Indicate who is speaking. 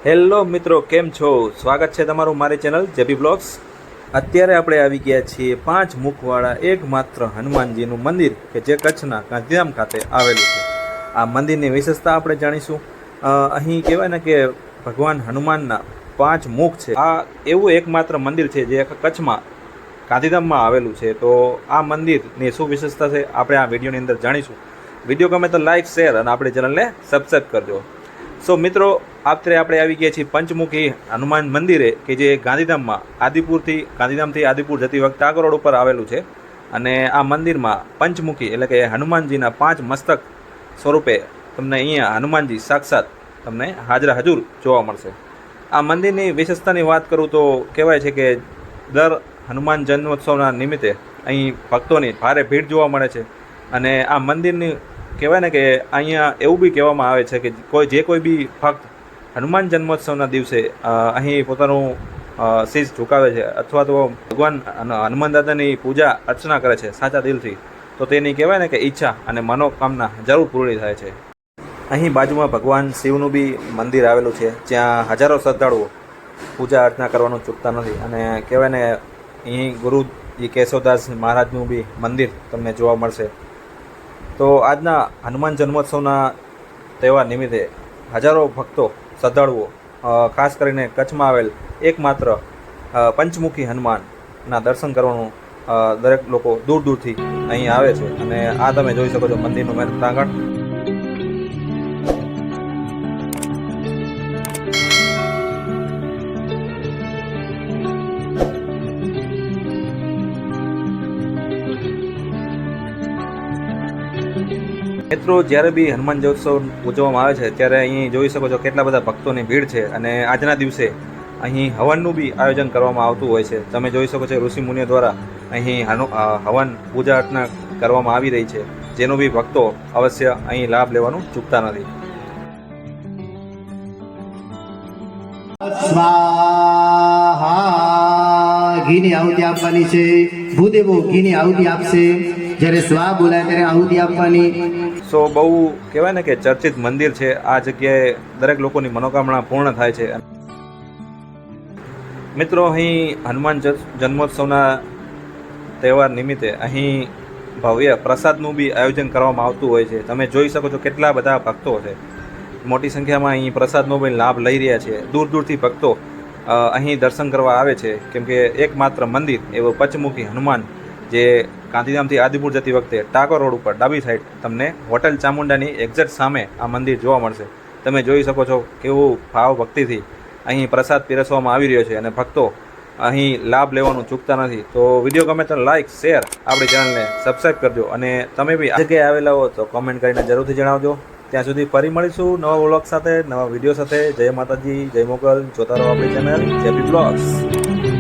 Speaker 1: Hello મિત્રો, કેમ છો? સ્વાગત છે તમારું મારી ચેનલ જેપી બ્લોગ્સ. અત્યારે આપણે આવી ગયા છીએ 5 મુખવાળા એકમાત્ર હનુમાનજીનું મંદિર કે જે કચ્છના ગાંધીધામ ખાતે આવેલું છે. આ મંદિરની વિશેષતા આપણે જાણીશું. અહીં કહેવાય ને કે ભગવાન હનુમાનના 5 મુખ છે. આ એવું એકમાત્ર મંદિર છે જે કચ્છમાં ગાંધીધામમાં આવેલું છે. તો આ મંદિરની શું વિશેષતા છે આપણે આ વિડીયોની અંદર જાણીશું. વિડીયો ગમે તો લાઇક, શેર અને આપણી ચેનલને સબસ્ક્રાઈબ કરજો. સો મિત્રો, અત્યારે આપણે આવી ગયા છીએ પંચમુખી હનુમાન મંદિરે કે જે ગાંધીધામમાં ગાંધીધામથી આદિપુર જતી વખતે ટાગોર રોડ ઉપર આવેલું છે. અને આ મંદિરમાં પંચમુખી એટલે કે હનુમાનજીના 5 મસ્તક સ્વરૂપે તમને અહીંયા હનુમાનજી સાક્ષાત તમને હાજરા હજુર જોવા મળશે. આ મંદિરની વિશેષતાની વાત કરું તો કહેવાય છે કે દર હનુમાન જન્મોત્સવના નિમિત્તે અહીં ભક્તોની ભારે ભીડ જોવા મળે છે. અને આ મંદિરની કહેવાય ને કે અહીંયા એવું બી કહેવામાં આવે છે કે કોઈ બી ભક્ત હનુમાન જન્મોત્સવના દિવસે અહીં પોતાનું શીશ ઝુકાવે છે અથવા તો ભગવાન હનુમાન દાદાની પૂજા અર્ચના કરે છે સાચા દિલથી, તો તેની કહેવાય ને કે ઈચ્છા અને મનોકામના જરૂર પૂરી થાય છે. અહીં બાજુમાં ભગવાન શિવનું બી મંદિર આવેલું છે, જ્યાં હજારો શ્રદ્ધાળુઓ પૂજા અર્ચના કરવાનું ચૂકતા નથી. અને કહેવાય ને અહીં ગુરુજી કેશવદાસ મહારાજનું બી મંદિર તમને જોવા મળશે. તો આજના હનુમાન જન્મોત્સવના તહેવાર નિમિત્તે હજારો ભક્તો શ્રદ્ધાળુઓ ખાસ કરીને કચ્છમાં આવેલ એકમાત્ર પંચમુખી હનુમાનના દર્શન કરવાનું દરેક લોકો દૂર દૂરથી અહીં આવે છે. અને આ તમે જોઈ શકો છો મંદિરનું મેન પ્રાંગણ. મિત્રો, જ્યારે બી હનુમાન જન્મોત્સવ ઉજવવામાં આવે છે ત્યારે અહીં જોઈ શકો છો કેટલા બધા ભક્તોની ભીડ છે. અને આજના દિવસે અહીં હવનનું બી આયોજન કરવામાં આવતું હોય છે. તમે જોઈ શકો છો ઋષિ મુનિઓ દ્વારા અહીં હવન પૂજા અર્ચના કરવામાં આવી રહી છે, જેનો બી ભક્તો અવશ્ય અહીં લાભ લેવાનું ચૂકતા નથી.
Speaker 2: સ્વાહા ઘીની આહુતિ આપવાની છે. ભૂદેવો ઘીની આહુતિ આપશે. જ્યારે સ્વા બોલાય ત્યારે આહુતિ આપવાની.
Speaker 1: સો બહુ કહેવાય ને કે ચર્ચિત મંદિર છે. આ જગ્યાએ દરેક લોકોની મનોકામના પૂર્ણ થાય છે. મિત્રો, અહીં હનુમાન જન્મોત્સવના તહેવાર નિમિત્તે અહીં ભવ્ય પ્રસાદનું બી આયોજન કરવામાં આવતું હોય છે. તમે જોઈ શકો છો કેટલા બધા ભક્તો છે. મોટી સંખ્યામાં અહીં પ્રસાદનો બી લાભ લઈ રહ્યા છે. દૂર દૂરથી ભક્તો અહીં દર્શન કરવા આવે છે, કેમ કે એકમાત્ર મંદિર એવું પંચમુખી હનુમાન જે ગાંધીધામથી આદિપુર જતી વખતે ટાગોર રોડ ઉપર ડાબી સાઈડ તમને હોટલ ચામુંડાની એક્ઝેક્ટ સામે આ મંદિર જોવા મળશે. તમે જોઈ શકો છો કેવું ભાવ ભક્તિથી અહીં પ્રસાદ પીરસવામાં આવી રહ્યો છે અને ભક્તો અહીં લાભ લેવાનું ચૂકતા નથી. તો વિડીયો ગમે તો લાઇક, શેર, આપણી ચેનલને સબસ્ક્રાઈબ કરજો. અને તમે બી આ જગ્યાએ આવેલા હો તો કોમેન્ટ કરીને જરૂરથી જણાવજો. ત્યાં સુધી ફરી મળીશું નવા વ્લોગ સાથે, નવા વિડીયો સાથે. જય માતાજી, જય મોગલ. જોતા રહો આપણી ચેનલ જેપી બ્લોગ્સ.